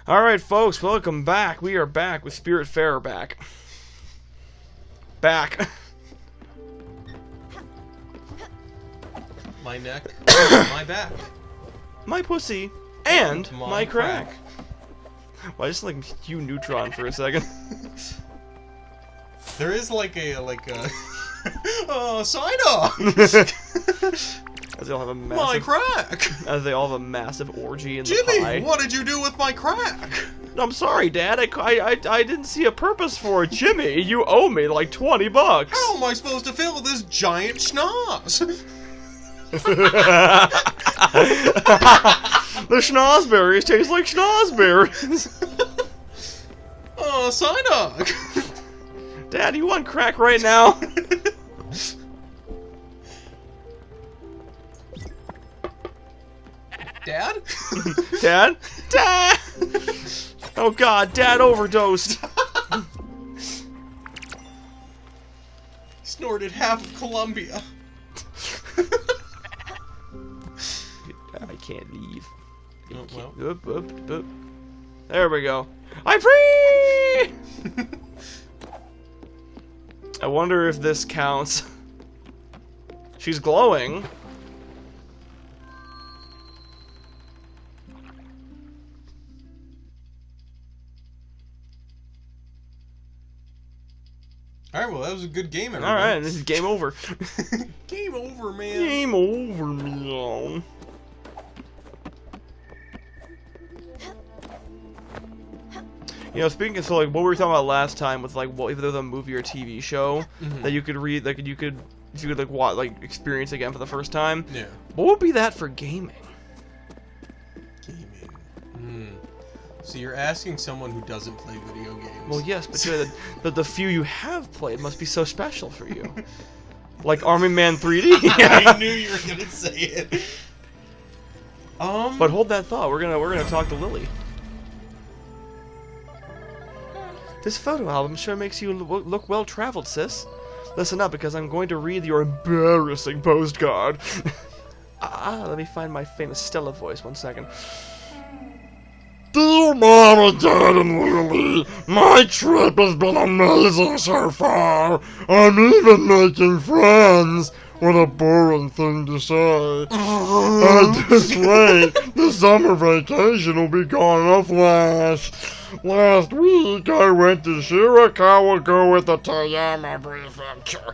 Alright, folks, welcome back. We are back with Spiritfarer back. My neck, my back. My pussy, and my my crack. Well, I just like Hugh Neutron for a second. There is like a sign off. As they all have a massive... My crack! As they all have a massive orgy in Jimmy, the pie. what did you do with my crack? I'm sorry, Dad. I didn't see a purpose for it. Jimmy, you owe me like $20. How am I supposed to fill this giant schnoz? The schnozberries taste like schnozberries. Oh, Psyduck! Dad, you want crack right now? Dad? Dad? Dad! Oh God, Dad overdosed. Snorted half of Columbia. I can't leave. Oh, well. Oop, oop, oop. There we go. I'm free! I wonder if this counts. She's glowing. Alright, well, that was a good game, everybody. Alright, this is game over. Game over, man. Game over, man. You know, speaking of, so, like, what we were talking about last time with, like, what if there was a movie or TV show that you could read, like, you could like, watch, like, experience again for the first time. Yeah. What would be that for gaming? Gaming. So you're asking someone who doesn't play video games. Well, yes, but the few you have played must be so special for you. Like Army Man 3D. I knew you were gonna say it. But hold that thought. We're gonna talk to Lily. This photo album sure makes you look well traveled, sis. Listen up, because I'm going to read your embarrassing postcard. Let me find my famous Stella voice. 1 second. Dear Mom, Dad, and Lily, my trip has been amazing so far. I'm even making friends. What a boring thing to say. At this rate, the summer vacation will be gone in a flash. Last week, I went to Shirakawa with the Toyama Prefecture.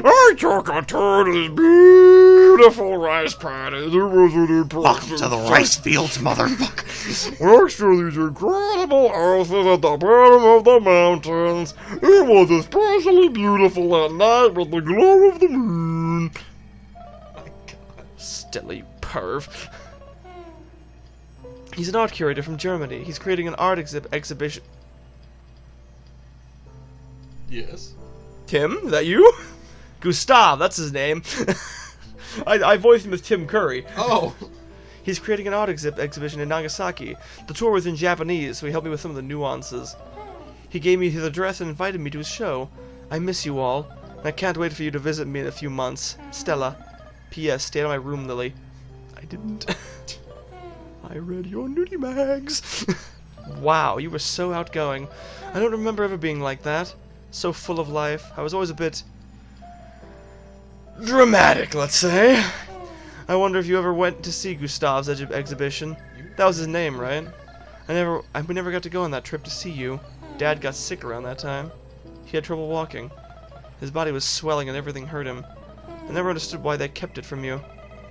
I took a tour of this beautiful rice paddy. There was an impressive... Welcome to the rice fields, motherfucker. Next to these incredible houses at the bottom of the mountains, it was especially beautiful at night with the glow of the moon. My God. Stella, you perv. He's an art curator from Germany. He's creating an art exhibition. Yes. Tim? Is that you? Gustav, that's his name. I voiced him as Tim Curry. Oh. He's creating an art exhibition in Nagasaki. The tour was in Japanese, so he helped me with some of the nuances. He gave me his address and invited me to his show. I miss you all, and I can't wait for you to visit me in a few months. Stella. P.S. Stay out of my room, Lily. I didn't. I read your nudie mags. Wow, you were so outgoing. I don't remember ever being like that. So full of life. I was always a bit... dramatic, let's say. I wonder if you ever went to see Gustav's exhibition. That was his name, right? We never got to go on that trip to see you. Dad got sick around that time. He had trouble walking. His body was swelling and everything hurt him. I never understood why they kept it from you.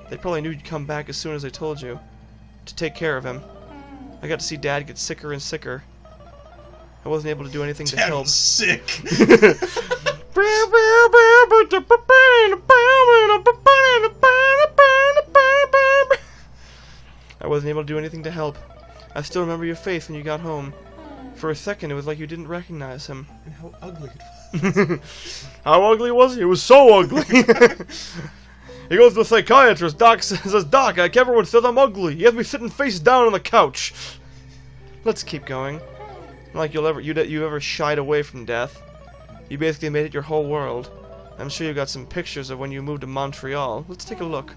They probably knew you'd come back as soon as I told you. To take care of him. I got to see Dad get sicker and sicker. I wasn't able to do anything to Dad help. was sick. I wasn't able to do anything to help. I still remember your face when you got home. For a second, it was like you didn't recognize him. And how ugly it was. How ugly was he? It was so ugly. He goes to the psychiatrist. Doc says, Doc, everyone says I'm ugly. He has me sitting face down on the couch. Let's keep going. Not like you ever shied away from death. You basically made it your whole world. I'm sure you got some pictures of when you moved to Montreal. Let's take a look.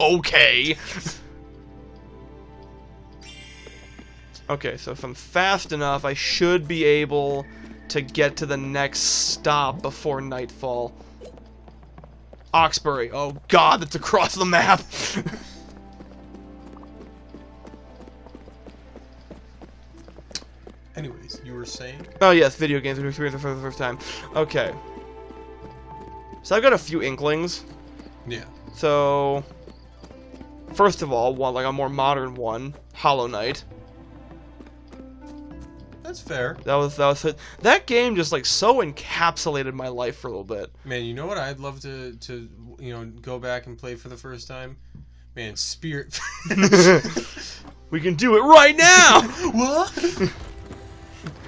Okay. Okay, so if I'm fast enough, I should be able to get to the next stop before nightfall. Oxbury. Oh god, that's across the map! Anyways, you were saying? Oh yes, video games for the first time. Okay. So I've got a few inklings. Yeah. So, first of all, one like a more modern one, Hollow Knight. That's fair. That game just like so encapsulated my life for a little bit. Man, you know what I'd love to go back and play for the first time? Man, Spirit. We can do it right now. What?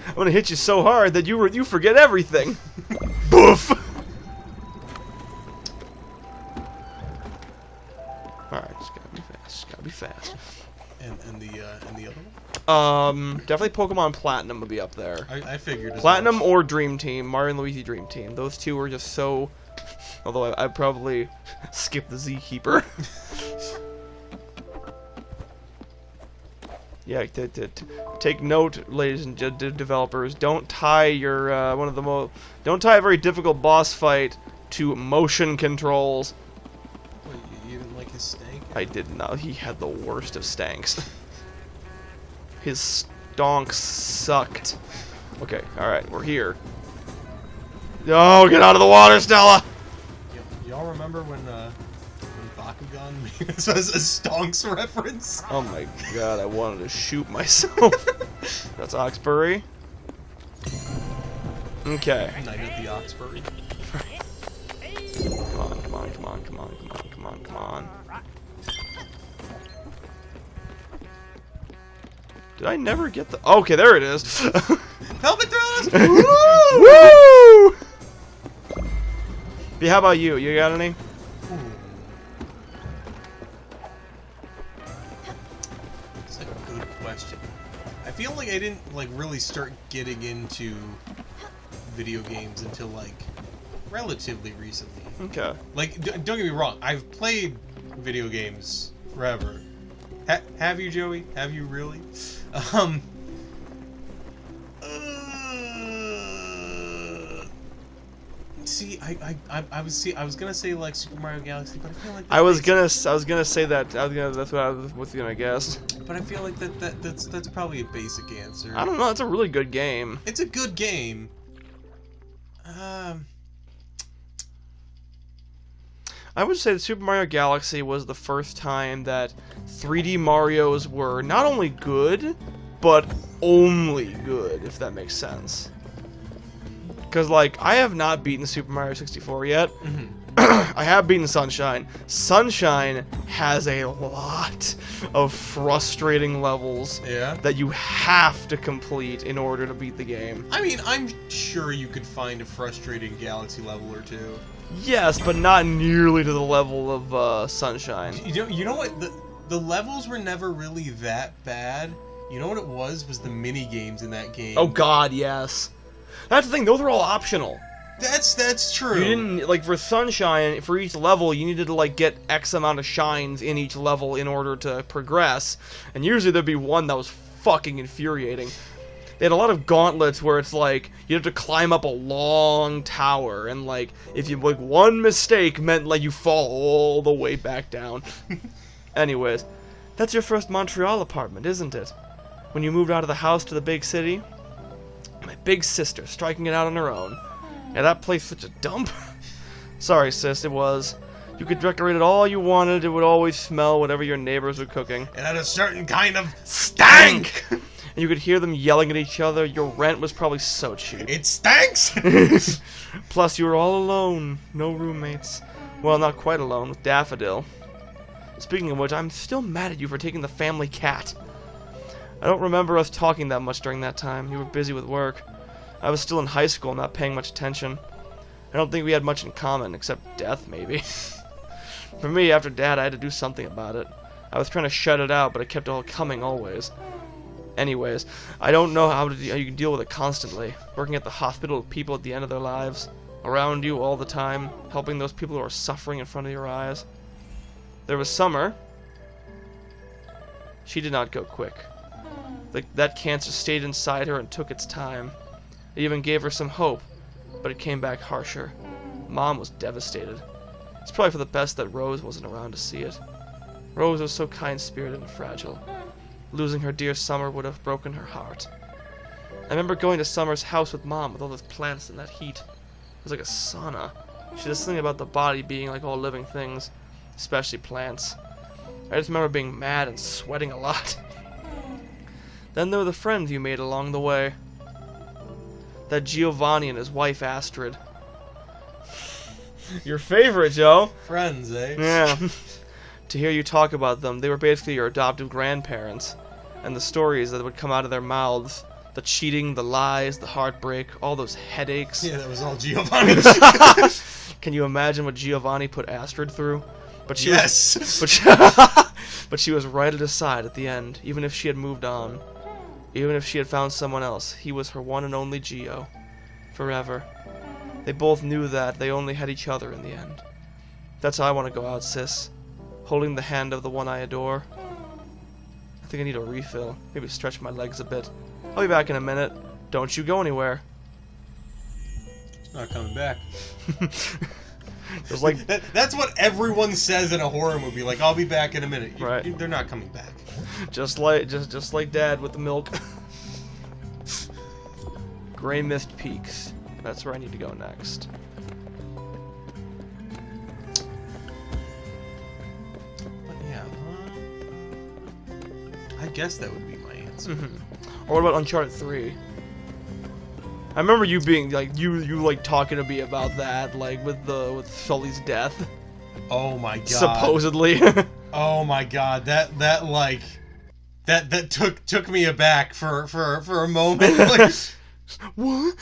I'm gonna hit you so hard that you forget everything. Boof. All right, just gotta be fast. Just gotta be fast. And the other one? Definitely Pokemon Platinum would be up there. I figured as Platinum much. or Dream Team, Mario and Luigi Dream Team. Those two were just so. Although I probably skipped the Z Keeper. Yeah, take note, ladies and developers. Don't tie your don't tie a very difficult boss fight to motion controls. What, you didn't like his stank? I did not. He had the worst of stanks. His stonks sucked. Okay, all right, we're here. Oh, get out of the water, Stella! Y'all remember when Bakugan made this as a stonks reference? Oh my god, I wanted to shoot myself. That's Oxbury. Okay. Night at the Oxbury. Come on, come on, come on, come on, come on, come on, come on. Did I never get the... Okay, there it is. Helmet thrust! Woo! Woo! Yeah, how about you? You got any? That's a good question. I feel like I didn't really start getting into video games until relatively recently. Okay. Don't get me wrong. I've played video games forever. Have you, Joey? Have you really? See, I was gonna say Super Mario Galaxy, but I feel like I was gonna say that. That's what I was gonna guess. But I feel like that's probably a basic answer. I don't know. It's a really good game. It's a good game. I would say that Super Mario Galaxy was the first time that 3D Marios were not only good, but only good, if that makes sense. Because, I have not beaten Super Mario 64 yet. Mm-hmm. I have beaten Sunshine. Sunshine has a lot of frustrating levels that you have to complete in order to beat the game. I mean, I'm sure you could find a frustrating Galaxy level or two. Yes, but not nearly to the level of Sunshine. You know what? The levels were never really that bad. You know what it was the mini games in that game. Oh god, yes. That's the thing, those are all optional. That's true. You didn't, for Sunshine, for each level, you needed to, get X amount of shines in each level in order to progress. And usually there'd be one that was fucking infuriating. They had a lot of gauntlets where it's you have to climb up a long tower, and if you one mistake meant you fall all the way back down. Anyways, that's your first Montreal apartment, isn't it? When you moved out of the house to the big city? My big sister striking it out on her own. Yeah, that place such a dump. Sorry, sis, it was. You could decorate it all you wanted, it would always smell whatever your neighbors were cooking. It had a certain kind of stank! And you could hear them yelling at each other. Your rent was probably so cheap. It stinks! Plus, you were all alone. No roommates. Well, not quite alone, with Daffodil. Speaking of which, I'm still mad at you for taking the family cat. I don't remember us talking that much during that time. You were busy with work. I was still in high school, not paying much attention. I don't think we had much in common, except death, maybe. For me, after Dad, I had to do something about it. I was trying to shut it out, but it kept all coming always. Anyways, I don't know how you can deal with it constantly. Working at the hospital with people at the end of their lives. Around you all the time, helping those people who are suffering in front of your eyes. There was Summer. She did not go quick. That cancer stayed inside her and took its time. It even gave her some hope, but it came back harsher. Mom was devastated. It's probably for the best that Rose wasn't around to see it. Rose was so kind-spirited and fragile. Losing her dear Summer would have broken her heart. I remember going to Summer's house with Mom with all those plants and that heat. It was like a sauna. She does something about the body being like all living things, especially plants. I just remember being mad and sweating a lot. Then there were the friends you made along the way. That Giovanni and his wife Astrid. Your favorite, Joe. Friends, eh? Yeah. To hear you talk about them, they were basically your adoptive grandparents. And the stories that would come out of their mouths. The cheating, the lies, the heartbreak, all those headaches. Yeah, that was all Giovanni. Can you imagine what Giovanni put Astrid through? But she yes. but she was right at his side at the end, even if she had moved on. Even if she had found someone else, he was her one and only Gio. Forever. They both knew that they only had each other in the end. That's how I want to go out, sis. Holding the hand of the one I adore. I think I need a refill. Maybe stretch my legs a bit. I'll be back in a minute. Don't you go anywhere. Not coming back. Just like that's what everyone says in a horror movie. Like, I'll be back in a minute. Right. They're not coming back. just like Dad with the milk. Gray Mist Peaks. That's where I need to go next. But yeah, I guess that would be my answer. Or what about Uncharted 3? I remember you being like you like talking to me about that, like with Sully's death. Oh my god. Supposedly. Oh my god. That like that took me aback for a moment. Like, what?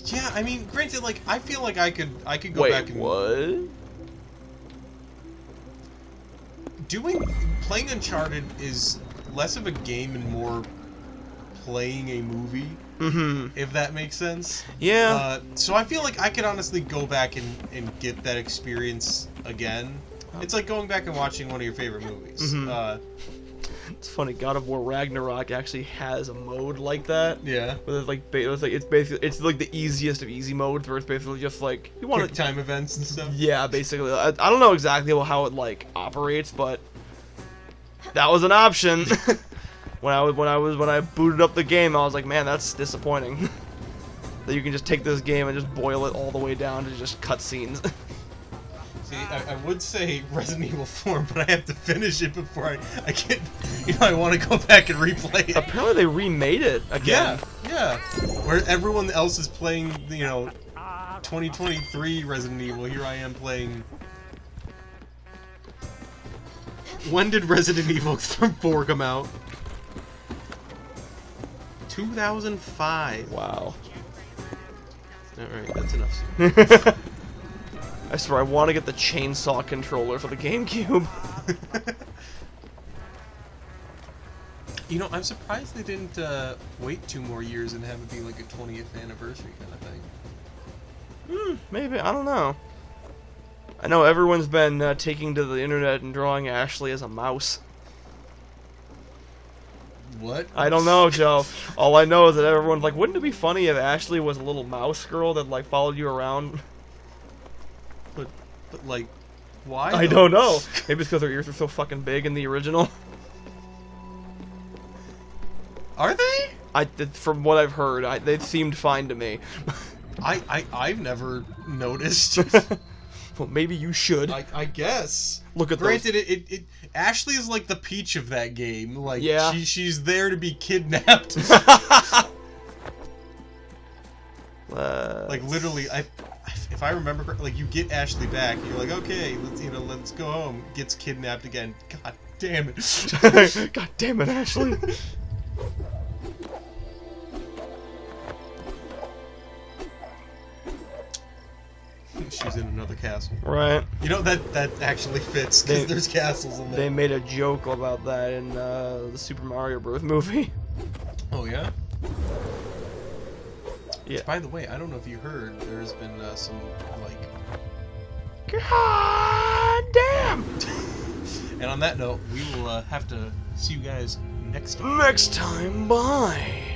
Yeah, I mean, granted, like, I feel like I could go Wait, back and what? Playing Uncharted is less of a game and more playing a movie, if that makes sense. Yeah. So I feel like I could honestly go back and get that experience again. It's like going back and watching one of your favorite movies. It's funny. God of War Ragnarok actually has a mode like that. Yeah. Where it's basically the easiest of easy modes, where it's basically just like you want Quick time events and stuff. Yeah, basically. I don't know exactly how it like operates, but that was an option. when I booted up the game, I was like, man, that's disappointing. That you can just take this game and just boil it all the way down to just cutscenes. See, I would say Resident Evil 4, but I have to finish it before I get, I want to go back and replay it. Apparently they remade it again. Yeah. Where everyone else is playing, 2023 Resident Evil, here I am playing... When did Resident Evil 4 come out? 2005. Wow. Alright, that's enough. I swear, I want to get the chainsaw controller for the GameCube. I'm surprised they didn't wait 2 more years and have it be like a 20th anniversary kind of thing. Maybe. I don't know. I know everyone's been taking to the internet and drawing Ashley as a mouse. What? I don't know, Joe. All I know is that everyone's like, wouldn't it be funny if Ashley was a little mouse girl that, like, followed you around? But like, why? I don't know. Maybe it's because her ears are so fucking big in the original. Are they? From what I've heard, they seemed fine to me. I've never noticed. Well, maybe you should. I guess. Look at Granted, it Ashley is like the Peach of that game. Like, yeah. she's there to be kidnapped. Like, literally, if I remember correctly, like, you get Ashley back, you're like, okay, let's go home. Gets kidnapped again. God damn it. God damn it, Ashley. She's in another castle. Right. That actually fits, because there's castles in there. They made a joke about that in the Super Mario Bros. Movie. Oh, yeah? Yeah. Which, by the way, I don't know if you heard, there's been some, like... God damn! And on that note, we will have to see you guys next time. Next time, bye.